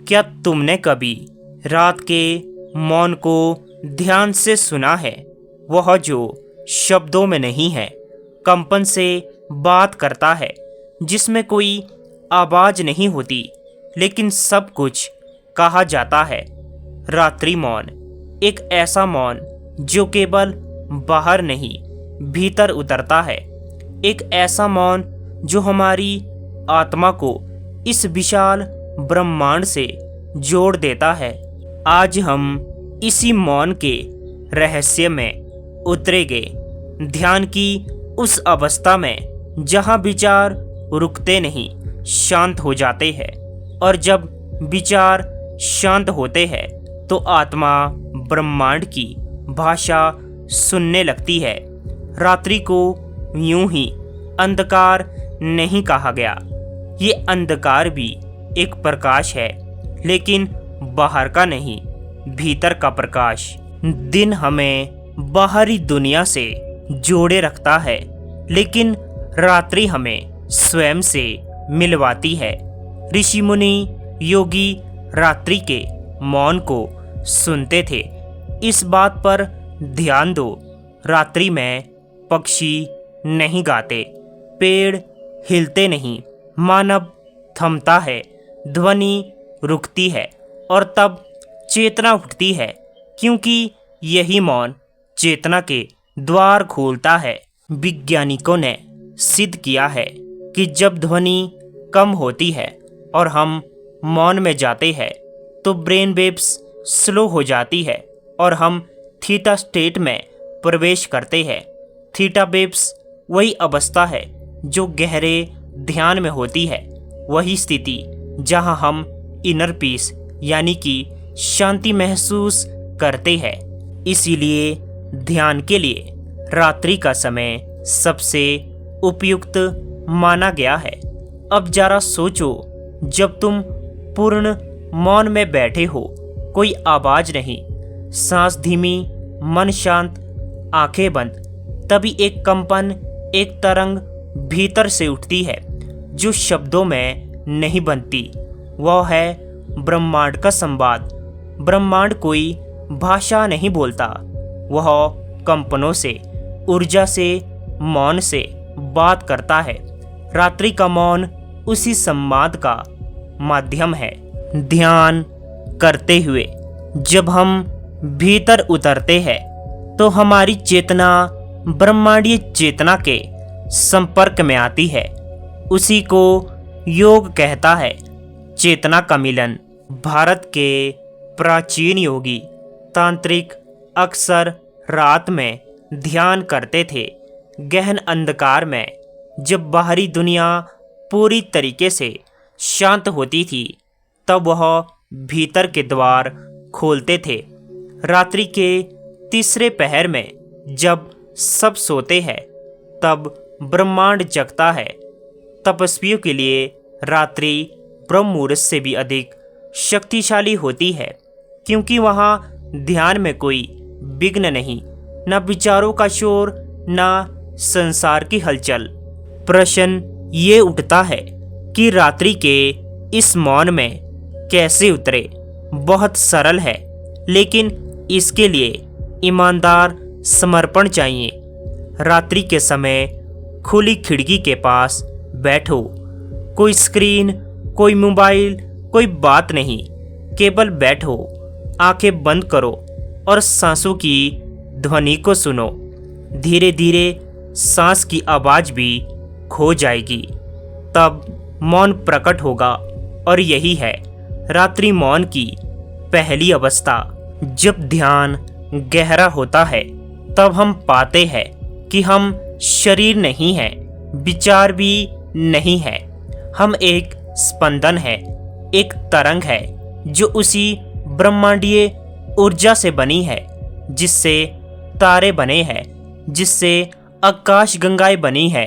क्या तुमने कभी रात के मौन को ध्यान से सुना है? वह जो शब्दों में नहीं है, कंपन से बात करता है, जिसमें कोई आवाज नहीं होती लेकिन सब कुछ कहा जाता है। रात्रि मौन एक ऐसा मौन जो केवल बाहर नहीं भीतर उतरता है। एक ऐसा मौन जो हमारी आत्मा को इस विशाल ब्रह्मांड से जोड़ देता है। आज हम इसी मौन के रहस्य में उतरेंगे, ध्यान की उस अवस्था में जहां विचार रुकते नहीं, शांत हो जाते हैं। और जब विचार शांत होते हैं तो आत्मा ब्रह्मांड की भाषा सुनने लगती है। रात्रि को यूं ही अंधकार नहीं कहा गया। ये अंधकार भी एक प्रकाश है, लेकिन बाहर का नहीं, भीतर का प्रकाश। दिन हमें बाहरी दुनिया से जोड़े रखता है, लेकिन रात्रि हमें स्वयं से मिलवाती है। ऋषि मुनि योगी रात्रि के मौन को सुनते थे। इस बात पर ध्यान दो, रात्रि में पक्षी नहीं गाते, पेड़ हिलते नहीं, मानव थमता है, ध्वनि रुकती है और तब चेतना उठती है, क्योंकि यही मौन चेतना के द्वार खोलता है। वैज्ञानिकों ने सिद्ध किया है कि जब ध्वनि कम होती है और हम मौन में जाते हैं तो ब्रेन वेव्स स्लो हो जाती है और हम थीटा स्टेट में प्रवेश करते हैं। थीटा वेव्स वही अवस्था है जो गहरे ध्यान में होती है, वही स्थिति जहां हम इनर पीस यानी कि शांति महसूस करते हैं। इसीलिए ध्यान के लिए रात्रि का समय सबसे उपयुक्त माना गया है। अब जरा सोचो, जब तुम पूर्ण मौन में बैठे हो, कोई आवाज नहीं, सांस धीमी, मन शांत, आंखें बंद, तभी एक कंपन, एक तरंग भीतर से उठती है जो शब्दों में नहीं बनती। वह है ब्रह्मांड का संवाद। ब्रह्मांड कोई भाषा नहीं बोलता, वह कंपनों से, ऊर्जा से, मौन से बात करता है। रात्रि का मौन उसी संवाद का माध्यम है। ध्यान करते हुए जब हम भीतर उतरते हैं तो हमारी चेतना ब्रह्मांडीय चेतना के संपर्क में आती है। उसी को योग कहता है, चेतना का मिलन। भारत के प्राचीन योगी तांत्रिक अक्सर रात में ध्यान करते थे, गहन अंधकार में। जब बाहरी दुनिया पूरी तरीके से शांत होती थी तब वह भीतर के द्वार खोलते थे। रात्रि के तीसरे पहर में जब सब सोते हैं तब ब्रह्मांड जगता है। तपस्वियों के लिए रात्रि ब्रह्म मुहूर्त से भी अधिक शक्तिशाली होती है, क्योंकि वहाँ ध्यान में कोई विघ्न नहीं, न विचारों का शोर, न संसार की हलचल। प्रश्न ये उठता है कि रात्रि के इस मौन में कैसे उतरे? बहुत सरल है, लेकिन इसके लिए ईमानदार समर्पण चाहिए। रात्रि के समय खुली खिड़की के पास बैठो। कोई स्क्रीन, कोई मोबाइल, कोई बात नहीं, केवल बैठो। आंखें बंद करो और सांसों की ध्वनि को सुनो। धीरे धीरे सांस की आवाज भी खो जाएगी, तब मौन प्रकट होगा। और यही है रात्रि मौन की पहली अवस्था। जब ध्यान गहरा होता है तब हम पाते हैं कि हम शरीर नहीं हैं, विचार भी नहीं है। हम एक स्पंदन है, एक तरंग है जो उसी ब्रह्मांडीय ऊर्जा से बनी है, जिससे तारे बने हैं, जिससे आकाश गंगाएं बनी है,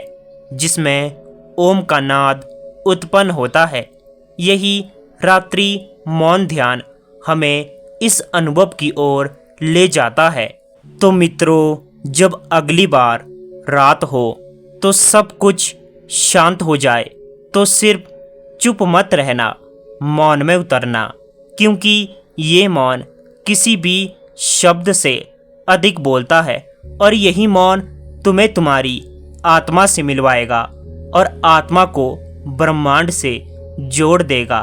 जिसमें ओम का नाद उत्पन्न होता है। यही रात्रि मौन ध्यान हमें इस अनुभव की ओर ले जाता है। तो मित्रों, जब अगली बार रात हो तो सब कुछ शांत हो जाए तो सिर्फ चुप मत रहना, मौन में उतरना। क्योंकि ये मौन किसी भी शब्द से अधिक बोलता है और यही मौन तुम्हें तुम्हारी आत्मा से मिलवाएगा और आत्मा को ब्रह्मांड से जोड़ देगा।